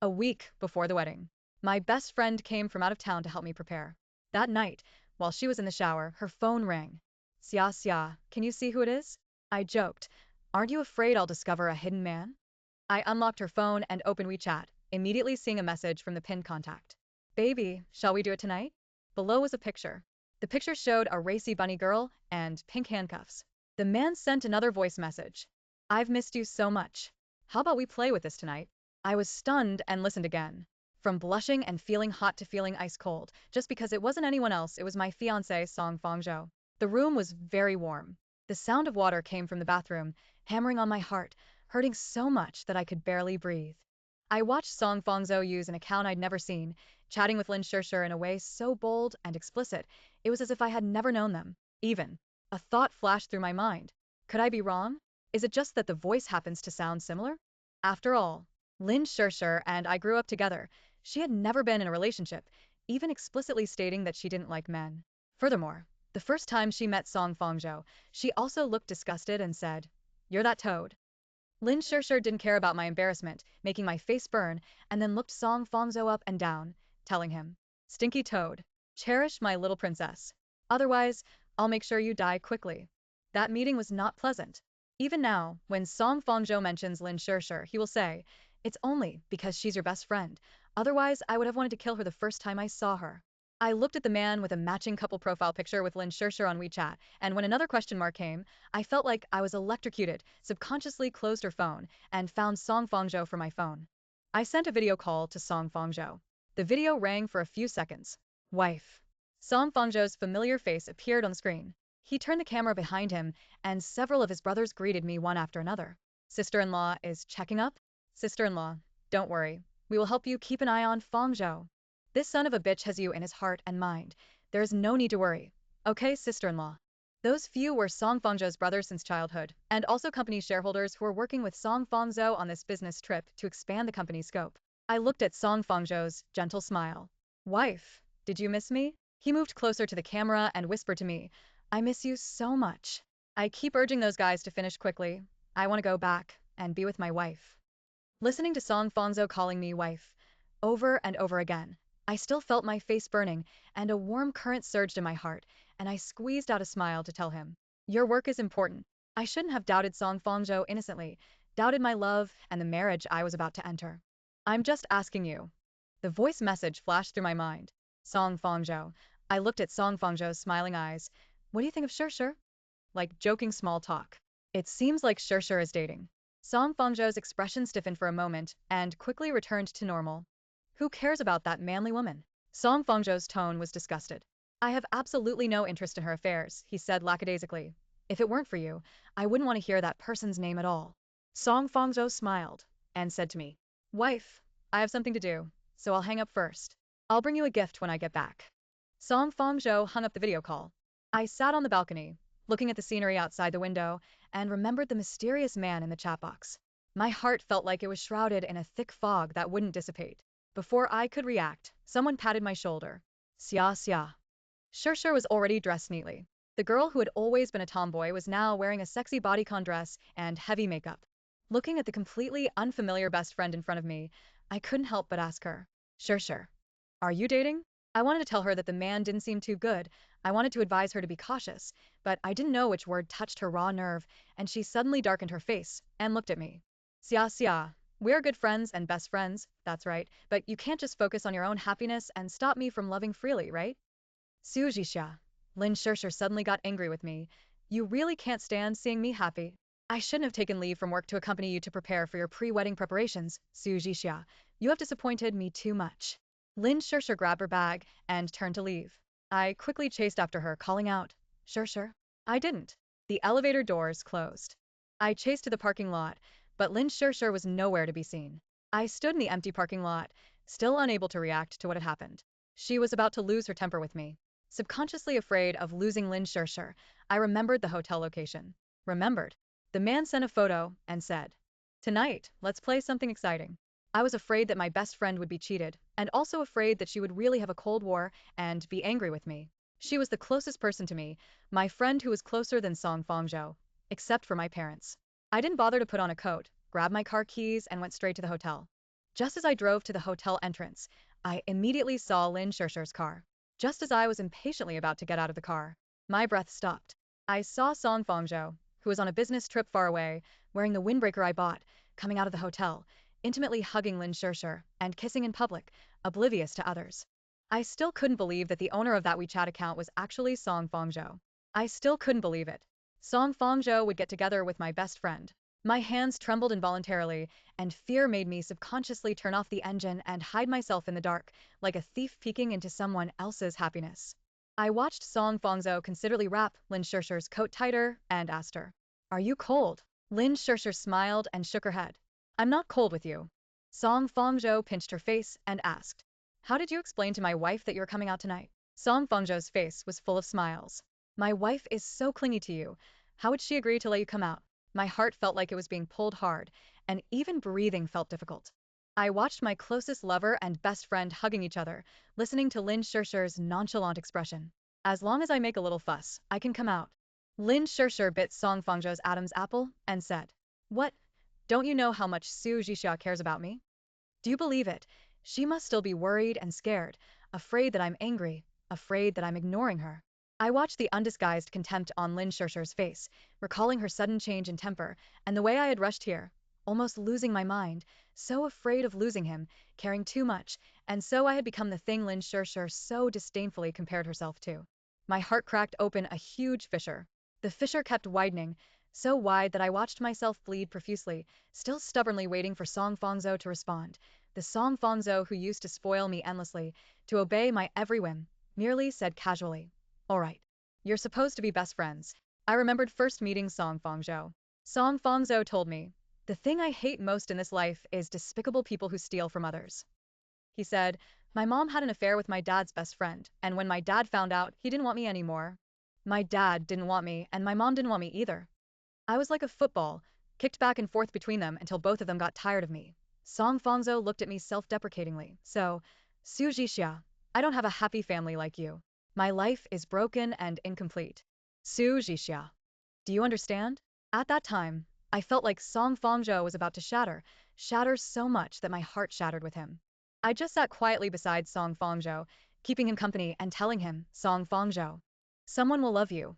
A week before the wedding. My best friend came from out of town to help me prepare. That night, while she was in the shower, her phone rang. Xia Xia, can you see who it is? I joked. Aren't you afraid I'll discover a hidden man? I unlocked her phone and opened WeChat, immediately seeing a message from the pinned contact. Baby, shall we do it tonight? Below was a picture. The picture showed a racy bunny girl and pink handcuffs. The man sent another voice message. I've missed you so much. How about we play with this tonight? I was stunned and listened again. From blushing and feeling hot to feeling ice cold, just because it wasn't anyone else, it was my fiancé, Fangzhou. The room was very warm. The sound of water came from the bathroom, hammering on my heart, hurting so much that I could barely breathe. I watched Fangzhou use an account I'd never seen, chatting with Lin Shishi in a way so bold and explicit, it was as if I had never known them. Even. A thought flashed through my mind. Could I be wrong? Is it just that the voice happens to sound similar? After all, Lin Shishi and I grew up together. She had never been in a relationship, even explicitly stating that she didn't like men. Furthermore, the first time she met Fangzhou, she also looked disgusted and said, "You're that toad." Lin Shishi didn't care about my embarrassment, making my face burn, and then looked Fangzhou up and down, telling him, "Stinky toad, cherish my little princess. Otherwise, I'll make sure you die quickly." That meeting was not pleasant. Even now, when Fangzhou mentions Lin Shishi, he will say, "It's only because she's your best friend. Otherwise, I would have wanted to kill her the first time I saw her." I looked at the man with a matching couple profile picture with Lin Shishi on WeChat, and when another question mark came, I felt like I was electrocuted, subconsciously closed her phone, and found Fangzhou for my phone. I sent a video call to Fangzhou. The video rang for a few seconds. Wife. Fangzhou's familiar face appeared on the screen. He turned the camera behind him, and several of his brothers greeted me one after another. Sister-in-law is checking up? Sister-in-law, don't worry. We will help you keep an eye on Fangzhou. This son of a bitch has you in his heart and mind. There is no need to worry. Okay, sister-in-law. Those few were Fangzhou's brothers since childhood, and also company shareholders who were working with Fangzhou on this business trip to expand the company's scope. I looked at Fangzhou's gentle smile. Wife, did you miss me? He moved closer to the camera and whispered to me, I miss you so much. I keep urging those guys to finish quickly. I want to go back and be with my wife. Listening to Fangzhou calling me wife over and over again, I still felt my face burning, and a warm current surged in my heart, and I squeezed out a smile to tell him, your work is important. I shouldn't have doubted Fangzhou innocently, doubted my love and the marriage I was about to enter. I'm just asking you. The voice message flashed through my mind. Fangzhou. I looked at Fangzhou's smiling eyes. What do you think of Shishi? Like joking small talk. It seems like Shishi is dating. Fangzhou's expression stiffened for a moment and quickly returned to normal. Who cares about that manly woman? Fangzhou's tone was disgusted. I have absolutely no interest in her affairs, he said lackadaisically. If it weren't for you, I wouldn't want to hear that person's name at all. Fangzhou smiled and said to me, wife, I have something to do, so I'll hang up first. I'll bring you a gift when I get back. Fangzhou hung up the video call. I sat on the balcony, looking at the scenery outside the window, and remembered the mysterious man in the chat box. My heart felt like it was shrouded in a thick fog that wouldn't dissipate. Before I could react, someone patted my shoulder. Xia Xia. Shishi was already dressed neatly. The girl who had always been a tomboy was now wearing a sexy bodycon dress and heavy makeup. Looking at the completely unfamiliar best friend in front of me, I couldn't help but ask her, Shishi, are you dating? I wanted to tell her that the man didn't seem too good. I wanted to advise her to be cautious, but I didn't know which word touched her raw nerve, and she suddenly darkened her face and looked at me. Xia Xia, we're good friends and best friends, that's right, but you can't just focus on your own happiness and stop me from loving freely, right? Xia. Lin Shishi suddenly got angry with me. You really can't stand seeing me happy. I shouldn't have taken leave from work to accompany you to prepare for your pre-wedding preparations, Xia. You have disappointed me too much. Lin Shishi grabbed her bag and turned to leave. I quickly chased after her, calling out, Shishi. I didn't. The elevator doors closed. I chased to the parking lot, but Lin Shishi was nowhere to be seen. I stood in the empty parking lot, still unable to react to what had happened. She was about to lose her temper with me. Subconsciously afraid of losing Lin Shishi, I remembered the hotel location. Remembered. The man sent a photo and said, tonight, let's play something exciting. I was afraid that my best friend would be cheated, and also afraid that she would really have a Cold War and be angry with me. She was the closest person to me, my friend who was closer than Fangzhou, except for my parents. I didn't bother to put on a coat, grabbed my car keys, and went straight to the hotel. Just as I drove to the hotel entrance, I immediately saw Lin Shishi's car. Just as I was impatiently about to get out of the car, my breath stopped. I saw Song Fangzhou, who was on a business trip far away, wearing the windbreaker I bought, coming out of the hotel, intimately hugging Lin Shishi and kissing in public, oblivious to others. I still couldn't believe that the owner of that WeChat account was actually Song Fangzhou. I still couldn't believe it. Song Fangzhou would get together with my best friend. My hands trembled involuntarily, and fear made me subconsciously turn off the engine and hide myself in the dark, like a thief peeking into someone else's happiness. I watched Song Fangzhou considerately wrap Lin Shishi's coat tighter and asked her, "Are you cold?" Lin Shishi smiled and shook her head. "I'm not cold with you." Song Fangzhou pinched her face and asked, "How did you explain to my wife that you're coming out tonight?" Song Fangzhou's face was full of smiles. "My wife is so clingy to you. How would she agree to let you come out?" My heart felt like it was being pulled hard, and even breathing felt difficult. I watched my closest lover and best friend hugging each other, listening to Lin Shishi's nonchalant expression. "As long as I make a little fuss, I can come out." Lin Shishi bit Song Fangzhou's Adam's apple and said, "What? Don't you know how much Su Jixia cares about me? Do you believe it? She must still be worried and scared, afraid that I'm angry, afraid that I'm ignoring her." I watched the undisguised contempt on Lin Shishi's face, recalling her sudden change in temper, and the way I had rushed here, almost losing my mind, so afraid of losing him, caring too much, and so I had become the thing Lin Shishi so disdainfully compared herself to. My heart cracked open a huge fissure. The fissure kept widening, so wide that I watched myself bleed profusely, still stubbornly waiting for Song Fangzhou to respond. The Song Fangzhou who used to spoil me endlessly, to obey my every whim, merely said casually, "All right. You're supposed to be best friends." I remembered first meeting Song Fangzhou. Song Fangzhou told me, "The thing I hate most in this life is despicable people who steal from others." He said, "My mom had an affair with my dad's best friend, and when my dad found out, he didn't want me anymore. My dad didn't want me, and my mom didn't want me either. I was like a football, kicked back and forth between them until both of them got tired of me." Song Fangzhou looked at me self-deprecatingly. "So, Su Jixia, I don't have a happy family like you. My life is broken and incomplete. Su Jixia. Do you understand?" At that time, I felt like Song Fangzhou was about to shatter so much that my heart shattered with him. I just sat quietly beside Song Fangzhou, keeping him company and telling him, "Song Fangzhou, someone will love you.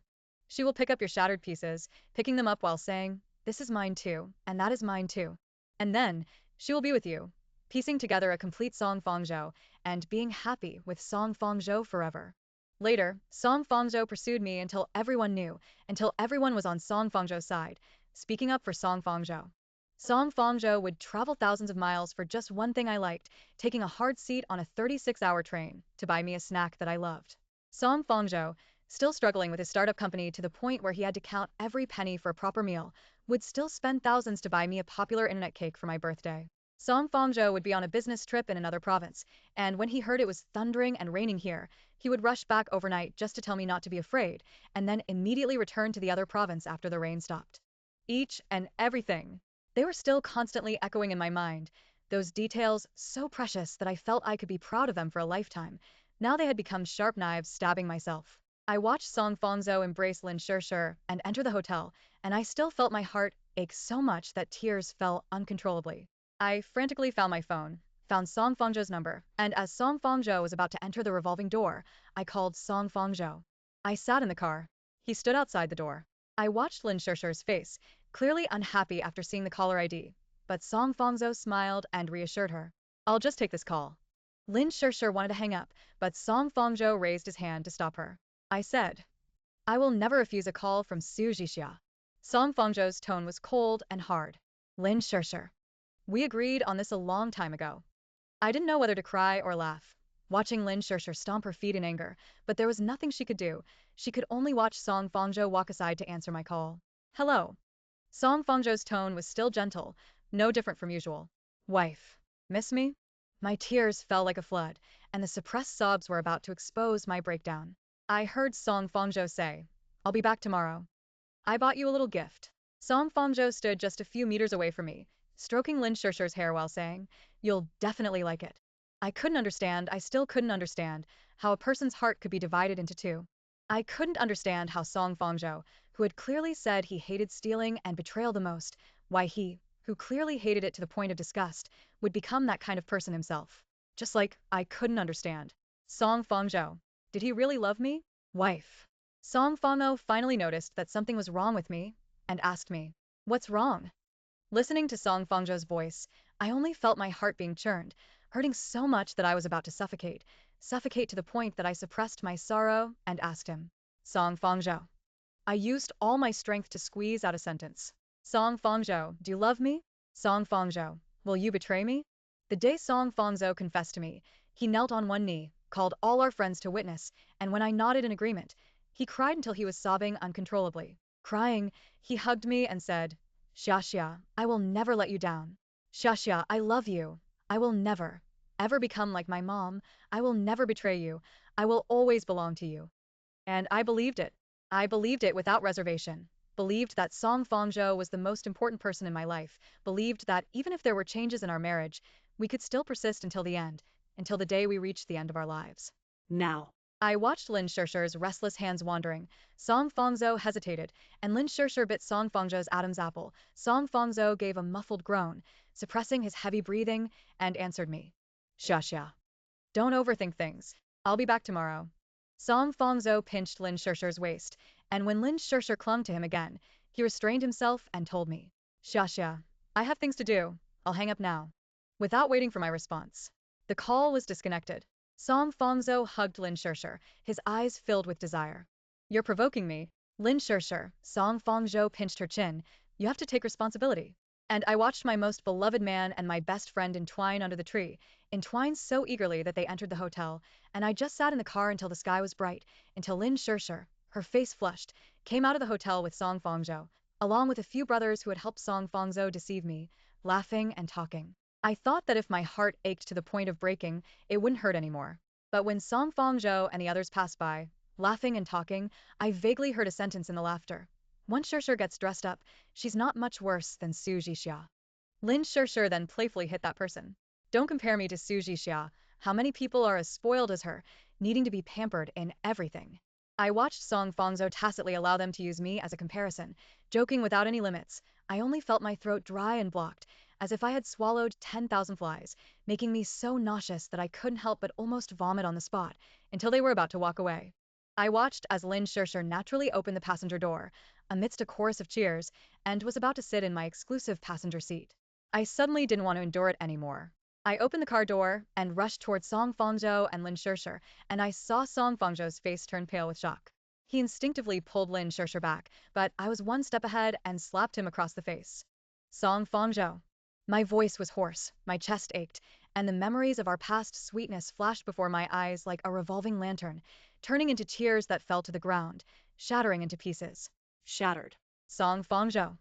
She will pick up your shattered pieces, picking them up while saying, 'This is mine too, and that is mine too.' And then, she will be with you, piecing together a complete Song Fangzhou, and being happy with Song Fangzhou forever." Later, Song Fangzhou pursued me until everyone knew, until everyone was on Song Fangzhou's side, speaking up for Song Fangzhou. Song Fangzhou would travel thousands of miles for just one thing I liked, taking a hard seat on a 36-hour train to buy me a snack that I loved. Song Fangzhou, still struggling with his startup company to the point where he had to count every penny for a proper meal, would still spend thousands to buy me a popular internet cake for my birthday. Song Fangzhou would be on a business trip in another province, and when he heard it was thundering and raining here, he would rush back overnight just to tell me not to be afraid, and then immediately return to the other province after the rain stopped. Each and everything. They were still constantly echoing in my mind, those details so precious that I felt I could be proud of them for a lifetime. Now they had become sharp knives stabbing myself. I watched Song Fangzhou embrace Lin Shishi and enter the hotel, and I still felt my heart ache so much that tears fell uncontrollably. I frantically found my phone, found Song Fangzhou's number, and as Song Fangzhou was about to enter the revolving door, I called Song Fangzhou. I sat in the car. He stood outside the door. I watched Lin Shishi's face, clearly unhappy after seeing the caller ID, but Song Fangzhou smiled and reassured her. "I'll just take this call." Lin Shishi wanted to hang up, but Song Fangzhou raised his hand to stop her. I said, "I will never refuse a call from Su Jixia." Song Fangzhou's tone was cold and hard. "Lin Shishi, we agreed on this a long time ago." I didn't know whether to cry or laugh, watching Lin Shishi stomp her feet in anger, but there was nothing she could do. She could only watch Song Fangzhou walk aside to answer my call. "Hello." Song Fangzhou's tone was still gentle, no different from usual. "Wife, miss me?" My tears fell like a flood, and the suppressed sobs were about to expose my breakdown. I heard Song Fangzhou say, "I'll be back tomorrow. I bought you a little gift." Song Fangzhou stood just a few meters away from me, stroking Lin Shishi's hair while saying, "You'll definitely like it." I still couldn't understand, how a person's heart could be divided into two. I couldn't understand how Song Fangzhou, who had clearly said he hated stealing and betrayal the most, why he, who clearly hated it to the point of disgust, would become that kind of person himself. Just like, I couldn't understand. Song Fangzhou. Did he really love me? Wife. Song Fangzhou finally noticed that something was wrong with me, and asked me, what's wrong? Listening to Song Fangzhou's voice, I only felt my heart being churned, hurting so much that I was about to suffocate to the point that I suppressed my sorrow and asked him, Song Fangzhou. I used all my strength to squeeze out a sentence. Song Fangzhou, do you love me? Song Fangzhou, will you betray me? The day Song Fangzhou confessed to me, he knelt on one knee, called all our friends to witness, and when I nodded in agreement, he cried until he was sobbing uncontrollably. Crying, he hugged me and said, Xiaxia, I will never let you down. Xiaxia, I love you. I will never, ever become like my mom. I will never betray you. I will always belong to you. And I believed it. I believed it without reservation. Believed that Song Fangzhou was the most important person in my life. Believed that even if there were changes in our marriage, we could still persist until the end, until the day we reached the end of our lives. Now. I watched Lin Shishi's restless hands wandering. Song Fangzhou hesitated, and Lin Shishi bit Song Fangzhou's Adam's apple. Song Fangzhou gave a muffled groan, suppressing his heavy breathing, and answered me. Xiaxia. Don't overthink things. I'll be back tomorrow. Song Fangzhou pinched Lin Shishi's waist, and when Lin Shishi clung to him again, he restrained himself and told me, Xiaxia, I have things to do. I'll hang up now. Without waiting for my response. The call was disconnected. Song Fangzhou hugged Lin Shishi, his eyes filled with desire. You're provoking me. Lin Shishi, Song Fangzhou pinched her chin. You have to take responsibility. And I watched my most beloved man and my best friend entwine under the tree, entwined so eagerly that they entered the hotel, and I just sat in the car until the sky was bright, until Lin Shishi, her face flushed, came out of the hotel with Song Fangzhou, along with a few brothers who had helped Song Fangzhou deceive me, laughing and talking. I thought that if my heart ached to the point of breaking, it wouldn't hurt anymore. But when Song Fangzhou and the others passed by, laughing and talking, I vaguely heard a sentence in the laughter. Once Shishi gets dressed up, she's not much worse than Su Jixia. Lin Shishi then playfully hit that person. Don't compare me to Su Jixia. How many people are as spoiled as her, needing to be pampered in everything? I watched Song Fangzhou tacitly allow them to use me as a comparison, joking without any limits. I only felt my throat dry and blocked, as if I had swallowed 10,000 flies, making me so nauseous that I couldn't help but almost vomit on the spot, until they were about to walk away. I watched as Lin Shishi naturally opened the passenger door, amidst a chorus of cheers, and was about to sit in my exclusive passenger seat. I suddenly didn't want to endure it anymore. I opened the car door and rushed towards Song Fangzhou and Lin Shishi, and I saw Song Fangzhou's face turn pale with shock. He instinctively pulled Lin Shishi back, but I was one step ahead and slapped him across the face. Song Fangzhou. My voice was hoarse, my chest ached, and the memories of our past sweetness flashed before my eyes like a revolving lantern, turning into tears that fell to the ground, shattering into pieces. Shattered. Song Fangzhou.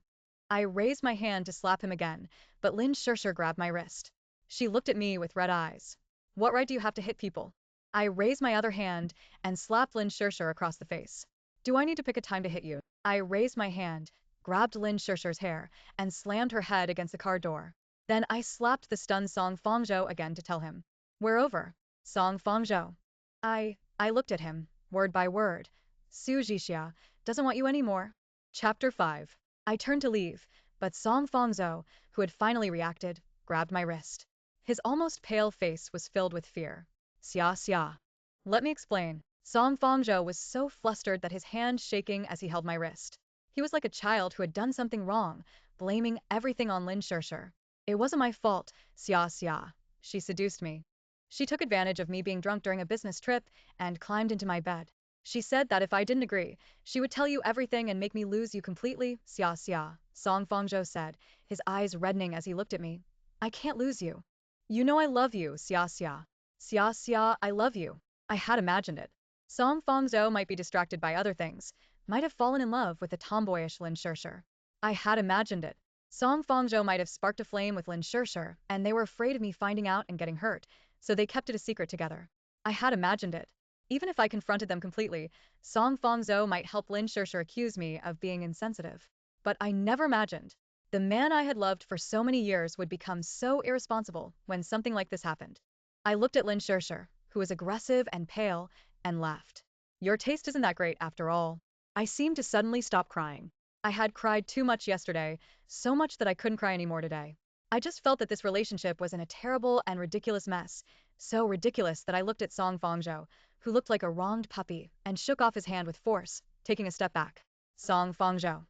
I raised my hand to slap him again, but Lin Shishi grabbed my wrist. She looked at me with red eyes. What right do you have to hit people? I raised my other hand and slapped Lin Shishi across the face. Do I need to pick a time to hit you? I raised my hand, grabbed Lin Shishi's hair, and slammed her head against the car door. Then I slapped the stunned Song Fangzhou again to tell him, we're over. Song Fangzhou. I looked at him, word by word. Su Jixia doesn't want you anymore. Chapter 5. I turned to leave, but Song Fangzhou, who had finally reacted, grabbed my wrist. His almost pale face was filled with fear. Xia. Let me explain. Song Fangzhou was so flustered that his hand shaking as he held my wrist. He was like a child who had done something wrong, blaming everything on Lin Shishi. It wasn't my fault, Xia. She seduced me. She took advantage of me being drunk during a business trip and climbed into my bed. She said that if I didn't agree, she would tell you everything and make me lose you completely, Xia, Song Fangzhou said, his eyes reddening as he looked at me. I can't lose you. You know I love you, Xia. Xia, I love you. I had imagined it. Song Fangzhou might be distracted by other things, might have fallen in love with the tomboyish Lin Shishi. I had imagined it. Song Fangzhou might have sparked a flame with Lin Shishi, and they were afraid of me finding out and getting hurt, so they kept it a secret together. I had imagined it. Even if I confronted them completely, Song Fangzhou might help Lin Shishi accuse me of being insensitive. But I never imagined the man I had loved for so many years would become so irresponsible when something like this happened. I looked at Lin Shishi, who was aggressive and pale, and laughed. Your taste isn't that great after all. I seemed to suddenly stop crying. I had cried too much yesterday, so much that I couldn't cry anymore today. I just felt that this relationship was in a terrible and ridiculous mess. So ridiculous that I looked at Song Fangzhou, who looked like a wronged puppy, and shook off his hand with force, taking a step back. Song Fangzhou.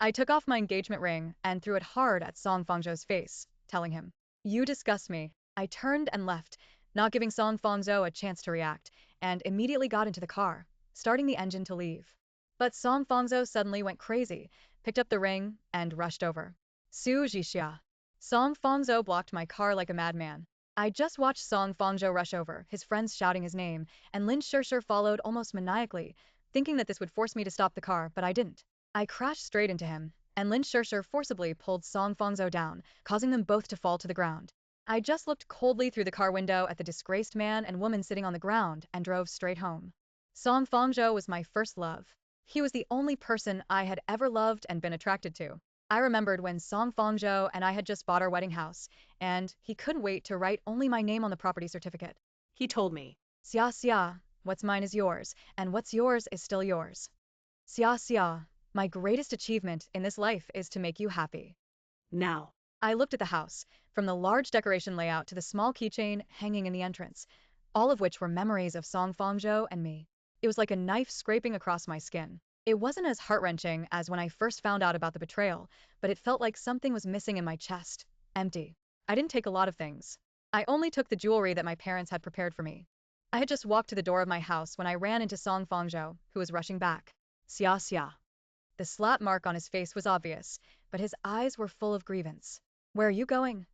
I took off my engagement ring and threw it hard at Song Fangzhou's face, telling him, "You disgust me." I turned and left, not giving Song Fangzhou a chance to react, and immediately got into the car, starting the engine to leave. But Song Fangzhou suddenly went crazy, picked up the ring, and rushed over. Su Jixia. Song Fangzhou blocked my car like a madman. I just watched Song Fangzhou rush over, his friends shouting his name, and Lin Shishi followed almost maniacally, thinking that this would force me to stop the car, but I didn't. I crashed straight into him, and Lin Shishi forcibly pulled Song Fangzhou down, causing them both to fall to the ground. I just looked coldly through the car window at the disgraced man and woman sitting on the ground and drove straight home. Song Fangzhou was my first love. He was the only person I had ever loved and been attracted to. I remembered when Song Fangzhou and I had just bought our wedding house, and he couldn't wait to write only my name on the property certificate. He told me, Xia xia, what's mine is yours, and what's yours is still yours. Xia xia, my greatest achievement in this life is to make you happy. now. I looked at the house, from the large decoration layout to the small keychain hanging in the entrance, all of which were memories of Song Fangzhou and me. It was like a knife scraping across my skin. It wasn't as heart-wrenching as when I first found out about the betrayal, but it felt like something was missing in my chest. Empty. I didn't take a lot of things. I only took the jewelry that my parents had prepared for me. I had just walked to the door of my house when I ran into Song Fangzhou, who was rushing back. Xia xia. The slap mark on his face was obvious, but his eyes were full of grievance. Where are you going?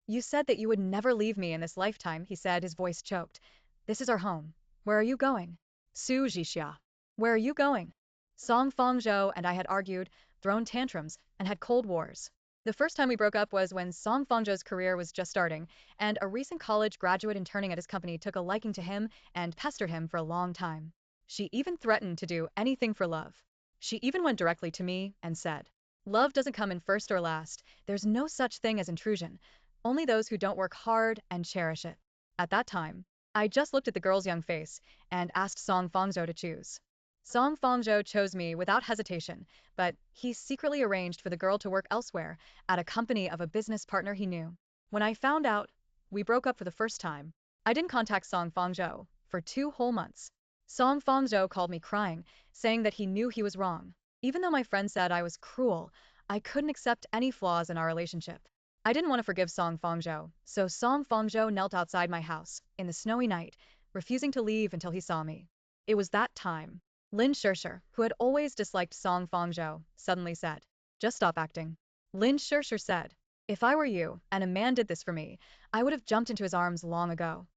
You said that you would never leave me in this lifetime, he said, his voice choked. This is our home. Where are you going? Su Jixia. Where are you going? Song Fangzhou and I had argued, thrown tantrums, and had cold wars. The first time we broke up was when Song Fangzhou's career was just starting, and a recent college graduate interning at his company took a liking to him and pestered him for a long time. She even threatened to do anything for love. She even went directly to me and said, "Love doesn't come in first or last. There's no such thing as intrusion. Only those who don't work hard and cherish it." At that time, I just looked at the girl's young face and asked Song Fangzhou to choose. Song Fangzhou chose me without hesitation, but he secretly arranged for the girl to work elsewhere, at a company of a business partner he knew. When I found out, we broke up for the first time. I didn't contact Song Fangzhou for 2 whole months. Song Fangzhou called me crying, saying that he knew he was wrong. Even though my friend said I was cruel, I couldn't accept any flaws in our relationship. I didn't want to forgive Song Fangzhou, so Song Fangzhou knelt outside my house, in the snowy night, refusing to leave until he saw me. It was that time. Lin Shishi, who had always disliked Song Fangzhou, suddenly said, "Just stop acting." Lin Shishi said, "If I were you, and a man did this for me, I would have jumped into his arms long ago."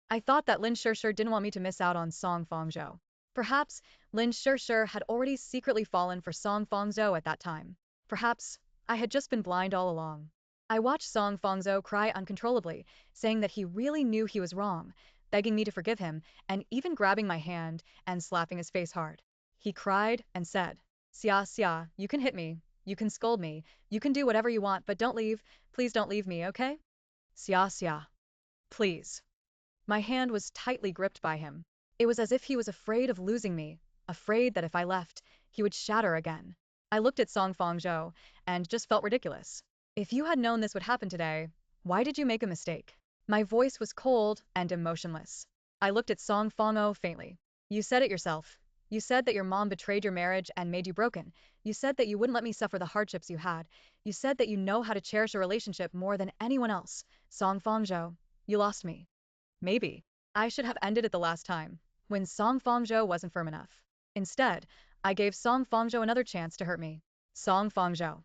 I thought that Lin Shishi didn't want me to miss out on Song Fangzhou. Perhaps Lin Shishi had already secretly fallen for Song Fangzhou at that time. Perhaps I had just been blind all along. I watched Song Fangzhou cry uncontrollably, saying that he really knew he was wrong, begging me to forgive him, and even grabbing my hand and slapping his face hard. He cried and said, "Xia xia, you can hit me, you can scold me, you can do whatever you want, but don't leave, please don't leave me, okay? Xia xia. Please." My hand was tightly gripped by him. It was as if he was afraid of losing me, afraid that if I left, he would shatter again. I looked at Song Fangzhou and just felt ridiculous. If you had known this would happen today, why did you make a mistake? My voice was cold and emotionless. I looked at Song Fangzhou faintly. You said it yourself. You said that your mom betrayed your marriage and made you broken. You said that you wouldn't let me suffer the hardships you had. You said that you know how to cherish a relationship more than anyone else. Song Fangzhou, you lost me. Maybe I should have ended it the last time, when Song Fangzhou wasn't firm enough. Instead, I gave Song Fangzhou another chance to hurt me. Song Fangzhou.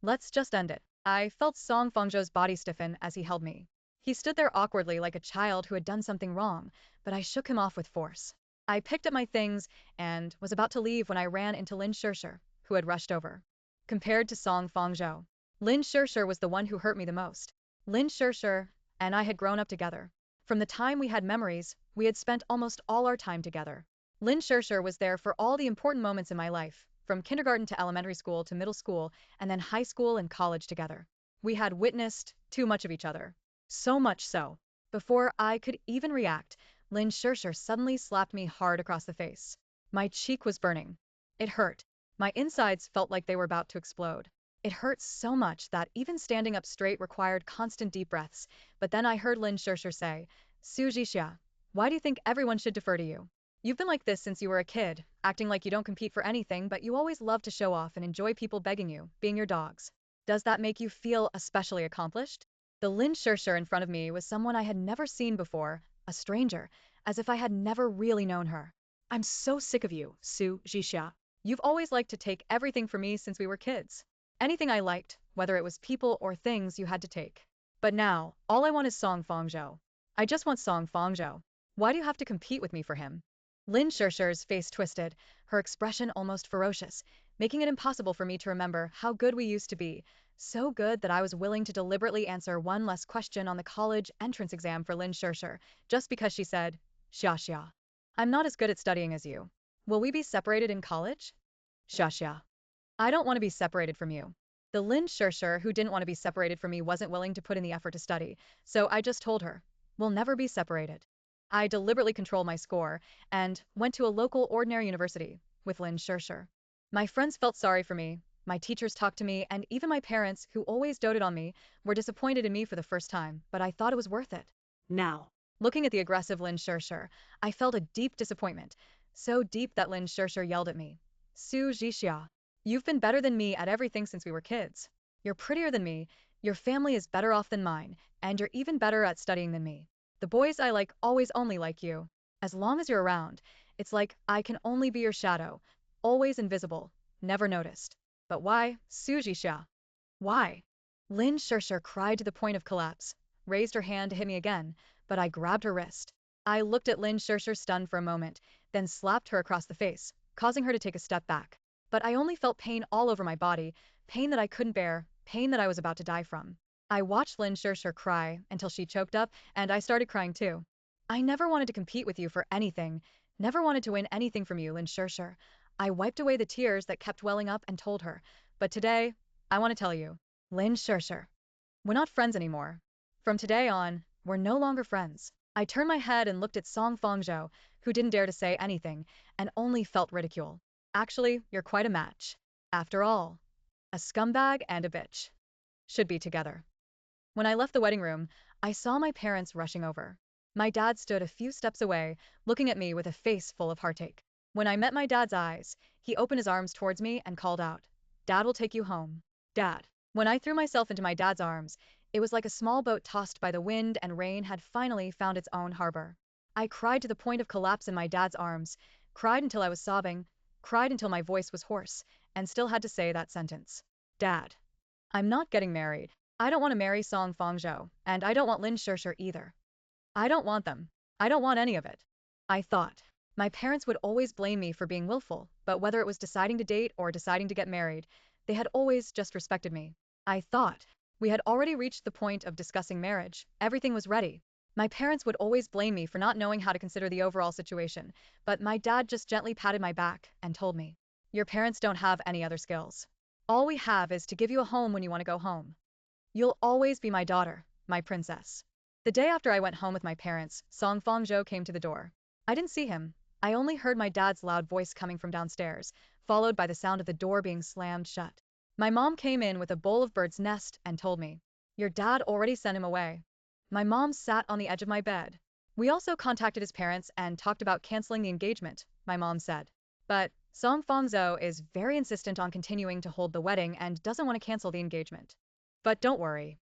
Let's just end it. I felt Song Fangzhou's body stiffen as he held me. He stood there awkwardly like a child who had done something wrong, but I shook him off with force. I picked up my things and was about to leave when I ran into Lin Shishi, who had rushed over. Compared to Song Fangzhou, Lin Shishi was the one who hurt me the most. Lin Shishi and I had grown up together. From the time we had memories, we had spent almost all our time together. Lin Shishi was there for all the important moments in my life, from kindergarten to elementary school to middle school, and then high school and college together. We had witnessed too much of each other. So much so. Before I could even react, Lin Shishi suddenly slapped me hard across the face. My cheek was burning. It hurt. My insides felt like they were about to explode. It hurt so much that even standing up straight required constant deep breaths, but then I heard Lin Shishi say, Su Jixia, why do you think everyone should defer to you? You've been like this since you were a kid, acting like you don't compete for anything but you always love to show off and enjoy people begging you, being your dogs. Does that make you feel especially accomplished? The Lin Shishi in front of me was someone I had never seen before, a stranger, as if I had never really known her. I'm so sick of you, Su Jixia. You've always liked to take everything from me since we were kids. Anything I liked, whether it was people or things, you had to take. But now, all I want is Song Fangzhou. I just want Song Fangzhou. Why do you have to compete with me for him? Lin Shishi's face twisted, her expression almost ferocious, making it impossible for me to remember how good we used to be, so good that I was willing to deliberately answer one less question on the college entrance exam for Lin Shishi, just because she said, Xia xia. I'm not as good at studying as you. Will we be separated in college? Xia xia. I don't want to be separated from you. The Lin Shishi who didn't want to be separated from me wasn't willing to put in the effort to study, so I just told her, we'll never be separated. I deliberately controlled my score and went to a local ordinary university with Lin Shishi. My friends felt sorry for me, my teachers talked to me, and even my parents, who always doted on me, were disappointed in me for the first time, but I thought it was worth it. Now, looking at the aggressive Lin Shishi, I felt a deep disappointment, so deep that Lin Shishi yelled at me. Su Jixia, you've been better than me at everything since we were kids. You're prettier than me, your family is better off than mine, and you're even better at studying than me. The boys I like always only like you. As long as you're around, it's like I can only be your shadow, always invisible, never noticed. But why, Su Jixia? Why? Lin Shishi cried to the point of collapse, raised her hand to hit me again, but I grabbed her wrist. I looked at Lin Shishi stunned for a moment, then slapped her across the face, causing her to take a step back. But I only felt pain all over my body, pain that I couldn't bear, pain that I was about to die from. I watched Lin Shishi cry until she choked up, and I started crying too. I never wanted to compete with you for anything, never wanted to win anything from you, Lin Shishi. I wiped away the tears that kept welling up and told her, but today, I want to tell you, Lin Shishi, we're not friends anymore. From today on, we're no longer friends. I turned my head and looked at Song Fangzhou, who didn't dare to say anything, and only felt ridicule. Actually, you're quite a match. After all, a scumbag and a bitch should be together. When I left the wedding room, I saw my parents rushing over. My dad stood a few steps away, looking at me with a face full of heartache. When I met my dad's eyes, he opened his arms towards me and called out, Dad will take you home. Dad. When I threw myself into my dad's arms, it was like a small boat tossed by the wind and rain had finally found its own harbor. I cried to the point of collapse in my dad's arms, cried until I was sobbing, cried until my voice was hoarse, and still had to say that sentence. Dad. I'm not getting married. I don't want to marry Song Fangzhou, and I don't want Lin Shishi either. I don't want them. I don't want any of it. I thought. My parents would always blame me for being willful, but whether it was deciding to date or deciding to get married, they had always just respected me. I thought. We had already reached the point of discussing marriage. Everything was ready. My parents would always blame me for not knowing how to consider the overall situation, but my dad just gently patted my back and told me, your parents don't have any other skills. All we have is to give you a home when you want to go home. You'll always be my daughter, my princess. The day after I went home with my parents, Song Fangzhou came to the door. I didn't see him. I only heard my dad's loud voice coming from downstairs, followed by the sound of the door being slammed shut. My mom came in with a bowl of bird's nest and told me, your dad already sent him away. My mom sat on the edge of my bed. We also contacted his parents and talked about canceling the engagement, my mom said. But Song Fangzhou is very insistent on continuing to hold the wedding and doesn't want to cancel the engagement. But don't worry.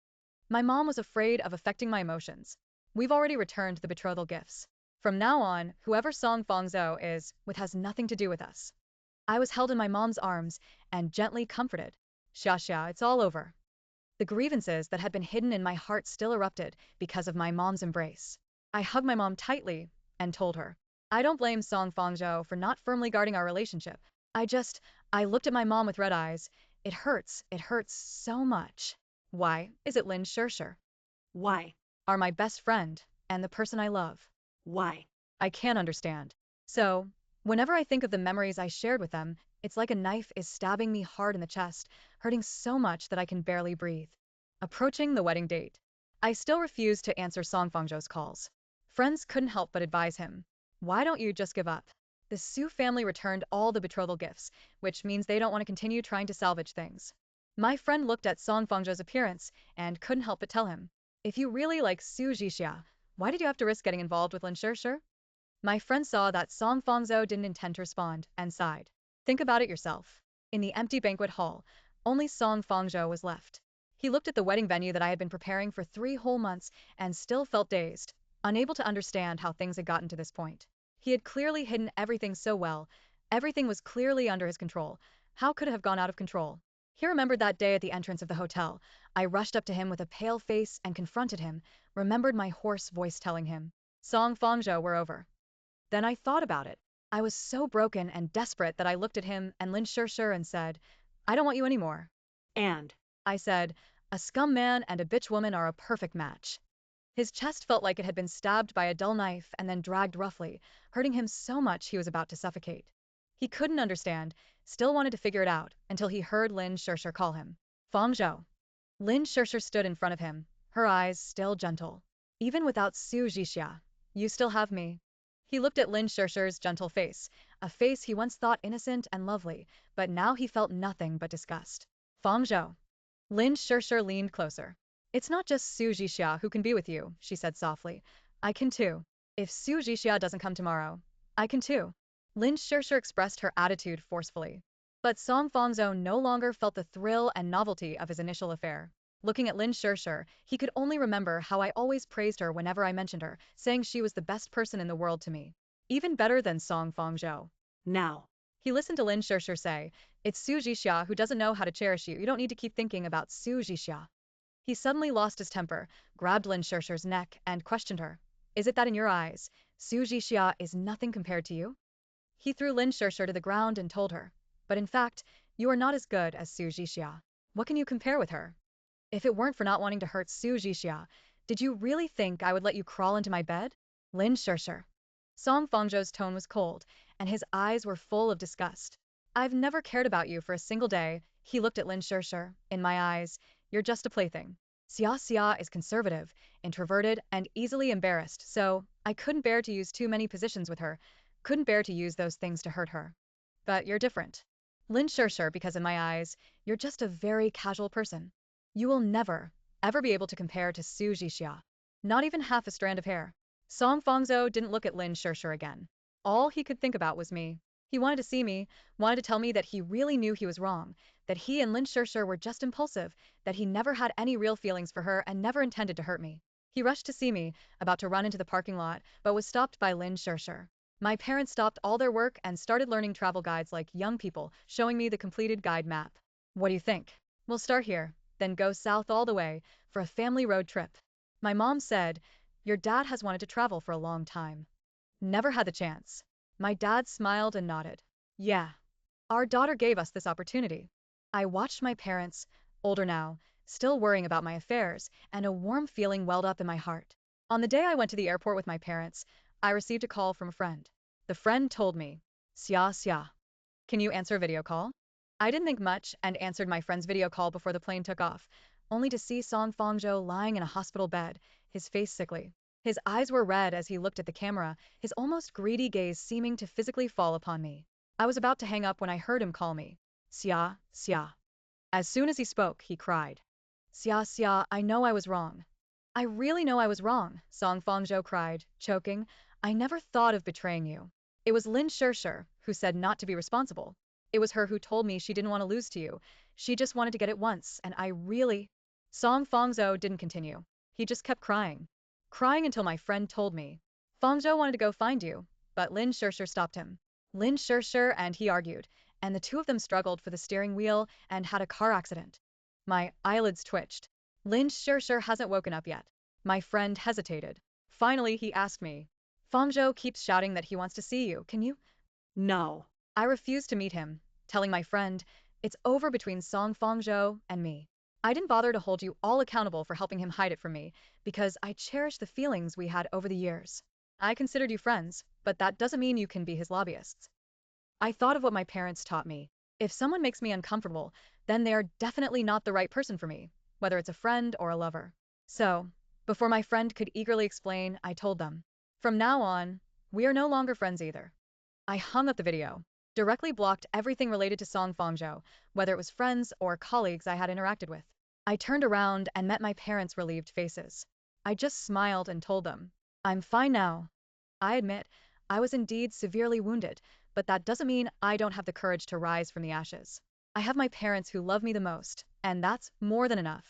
My mom was afraid of affecting my emotions. We've already returned the betrothal gifts. From now on, whoever Song Fangzhou is with has nothing to do with us. I was held in my mom's arms and gently comforted. Xia xia, it's all over. The grievances that had been hidden in my heart still erupted because of my mom's embrace. I hugged my mom tightly and told her, I don't blame Song Fangzhou for not firmly guarding our relationship. I looked at my mom with red eyes. It hurts so much. Why is it Lin Shishi? Why? Are my best friend and the person I love. Why? I can't understand. So, whenever I think of the memories I shared with them, it's like a knife is stabbing me hard in the chest, hurting so much that I can barely breathe. Approaching the wedding date. I still refuse to answer Song Fangzhou's calls. Friends couldn't help but advise him. Why don't you just give up? The Su family returned all the betrothal gifts, which means they don't want to continue trying to salvage things. My friend looked at Song Fangzhou's appearance and couldn't help but tell him, if you really like Su Jixia, why did you have to risk getting involved with Lin Shishi? My friend saw that Song Fangzhou didn't intend to respond and sighed. Think about it yourself. In the empty banquet hall, only Song Fangzhou was left. He looked at the wedding venue that I had been preparing for 3 whole months and still felt dazed, unable to understand how things had gotten to this point. He had clearly hidden everything so well. Everything was clearly under his control. How could it have gone out of control? He remembered that day at the entrance of the hotel. I rushed up to him with a pale face and confronted him, remembered my hoarse voice telling him, Song Fangzhou, we're over. Then I thought about it. I was so broken and desperate that I looked at him and Lin Shishi and said, I don't want you anymore. And I said, a scum man and a bitch woman are a perfect match. His chest felt like it had been stabbed by a dull knife and then dragged roughly, hurting him so much he was about to suffocate. He couldn't understand, still wanted to figure it out, until he heard Lin Shishi call him. Fangzhou. Lin Shishi stood in front of him, her eyes still gentle. Even without Su Jixia, you still have me. He looked at Lin Shishi's gentle face, a face he once thought innocent and lovely, but now he felt nothing but disgust. Fangzhou. Lin Shishi leaned closer. It's not just Su Jixia who can be with you, she said softly. I can too. If Su Jixia doesn't come tomorrow, I can too. Lin Shishi expressed her attitude forcefully. But Song Fangzhou no longer felt the thrill and novelty of his initial affair. Looking at Lin Shishi, he could only remember how I always praised her whenever I mentioned her, saying she was the best person in the world to me. Even better than Song Fangzhou. now, He listened to Lin Shishi say, it's Su Jixia who doesn't know how to cherish you. You don't need to keep thinking about Su Jixia. He suddenly lost his temper, grabbed Lin Shishi's neck, and questioned her. Is it that in your eyes, Su Jixia is nothing compared to you? He threw Lin Shishi to the ground and told her. But in fact, you are not as good as Su Jixia. What can you compare with her? If it weren't for not wanting to hurt Su Jixia, did you really think I would let you crawl into my bed? Lin Shishi. Song Fangzhou's tone was cold, and his eyes were full of disgust. I've never cared about you for a single day. He looked at Lin Shishi. In my eyes, you're just a plaything. Xia is conservative, introverted, and easily embarrassed, so I couldn't bear to use too many positions with her, couldn't bear to use those things to hurt her. But you're different. Lin Shishi, because in my eyes, you're just a very casual person. You will never, ever be able to compare to Su Jixia. Not even half a strand of hair. Song Fangzhou didn't look at Lin Shishi again. All he could think about was me. He wanted to see me, wanted to tell me that he really knew he was wrong, that he and Lin Shishi were just impulsive, that he never had any real feelings for her and never intended to hurt me. He rushed to see me, about to run into the parking lot, but was stopped by Lin Shishi. My parents stopped all their work and started learning travel guides like young people, showing me the completed guide map. What do you think? We'll start here, then go south all the way, for a family road trip. My mom said, your dad has wanted to travel for a long time. Never had the chance. My dad smiled and nodded. Yeah. Our daughter gave us this opportunity. I watched my parents, older now, still worrying about my affairs, and a warm feeling welled up in my heart. On the day I went to the airport with my parents, I received a call from a friend. The friend told me, Xia, can you answer a video call? I didn't think much and answered my friend's video call before the plane took off, only to see Song Fangzhou lying in a hospital bed, his face sickly. His eyes were red as he looked at the camera, his almost greedy gaze seeming to physically fall upon me. I was about to hang up when I heard him call me. Xia. As soon as he spoke, he cried. Xia, I know I was wrong. I really know I was wrong, Song Fangzhou cried, choking. I never thought of betraying you. It was Lin Shishi who said not to be responsible. It was her who told me she didn't want to lose to you. She just wanted to get it once, and I really… Song Fangzhou didn't continue. He just kept crying. Crying until my friend told me. Fangzhou wanted to go find you, but Lin Shishi stopped him. Lin Shishi and he argued, and the two of them struggled for the steering wheel and had a car accident. My eyelids twitched. Lin Shishi hasn't woken up yet. My friend hesitated. Finally, he asked me. Fangzhou keeps shouting that he wants to see you. Can you? no, I refused to meet him, telling my friend, it's over between Song Fangzhou and me. I didn't bother to hold you all accountable for helping him hide it from me, because I cherish the feelings we had over the years. I considered you friends, but that doesn't mean you can be his lobbyists. I thought of what my parents taught me. If someone makes me uncomfortable, then they are definitely not the right person for me, whether it's a friend or a lover. So, before my friend could eagerly explain, I told them. From now on, we are no longer friends either. I hung up the video, directly blocked everything related to Song Fangzhou, whether it was friends or colleagues I had interacted with. I turned around and met my parents' relieved faces. I just smiled and told them, I'm fine now. I admit, I was indeed severely wounded, but that doesn't mean I don't have the courage to rise from the ashes. I have my parents who love me the most, and that's more than enough.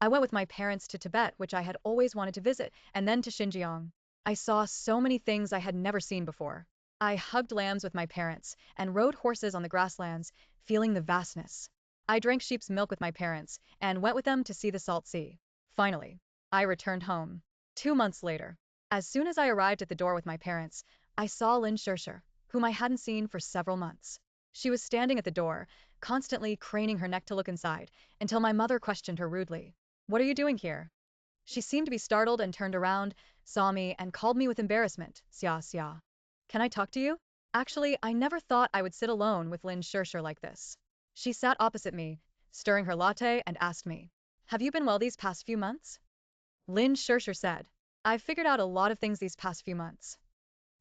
I went with my parents to Tibet, which I had always wanted to visit, and then to Xinjiang. I saw so many things I had never seen before. I hugged lambs with my parents and rode horses on the grasslands, feeling the vastness. I drank sheep's milk with my parents and went with them to see the salt sea. Finally, I returned home. 2 months later, as soon as I arrived at the door with my parents, I saw Lin Shishi, whom I hadn't seen for several months. She was standing at the door, constantly craning her neck to look inside, until my mother questioned her rudely. What are you doing here? She seemed to be startled and turned around, saw me, and called me with embarrassment, Xia Xia. Can I talk to you? Actually, I never thought I would sit alone with Lin Shishi like this. She sat opposite me, stirring her latte, and asked me, Have you been well these past few months? Lin Shishi said, I've figured out a lot of things these past few months.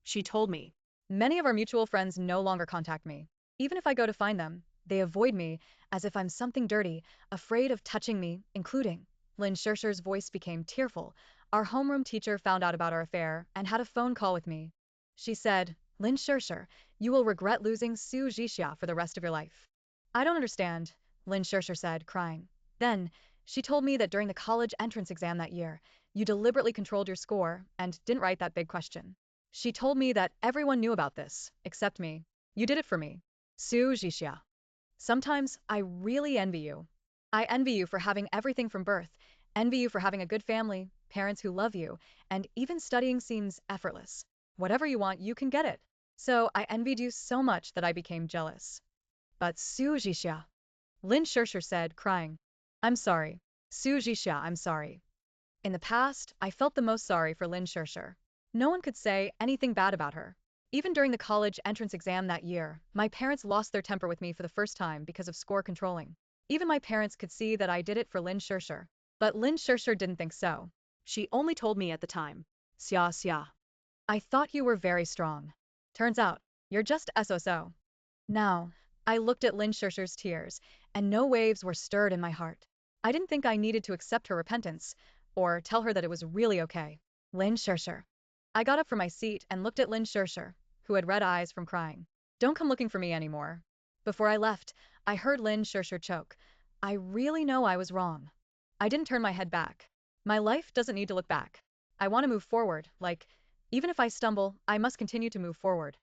She told me. Many of our mutual friends no longer contact me. Even if I go to find them, they avoid me as if I'm something dirty, afraid of touching me, including. Lin Shishi's voice became tearful. Our homeroom teacher found out about our affair and had a phone call with me. She said, Lin Shishi, you will regret losing Su Jixia for the rest of your life. I don't understand, Lin Shishi said, crying. Then, she told me that during the college entrance exam that year, you deliberately controlled your score and didn't write that big question. She told me that everyone knew about this, except me. You did it for me. Su Jixia. Sometimes I really envy you. I envy you for having everything from birth, envy you for having a good family, parents who love you, and even studying seems effortless. Whatever you want, you can get it. So I envied you so much that I became jealous. But Su Jixia, Lin Shishi said, crying. I'm sorry. Su Jixia, I'm sorry. In the past, I felt the most sorry for Lin Shishi. No one could say anything bad about her. Even during the college entrance exam that year, my parents lost their temper with me for the first time because of score controlling. Even my parents could see that I did it for Lin Shishi. But Lin Shishi didn't think so. She only told me at the time. Xia Xia. I thought you were very strong. Turns out, you're just so. Now, I looked at Lin Shishi's tears, and no waves were stirred in my heart. I didn't think I needed to accept her repentance, or tell her that it was really okay. Lin Shishi. I got up from my seat and looked at Lin Shishi, who had red eyes from crying. Don't come looking for me anymore. Before I left, I heard Lin Shishi choke. I really know I was wrong. I didn't turn my head back. My life doesn't need to look back. I want to move forward, like, even if I stumble, I must continue to move forward.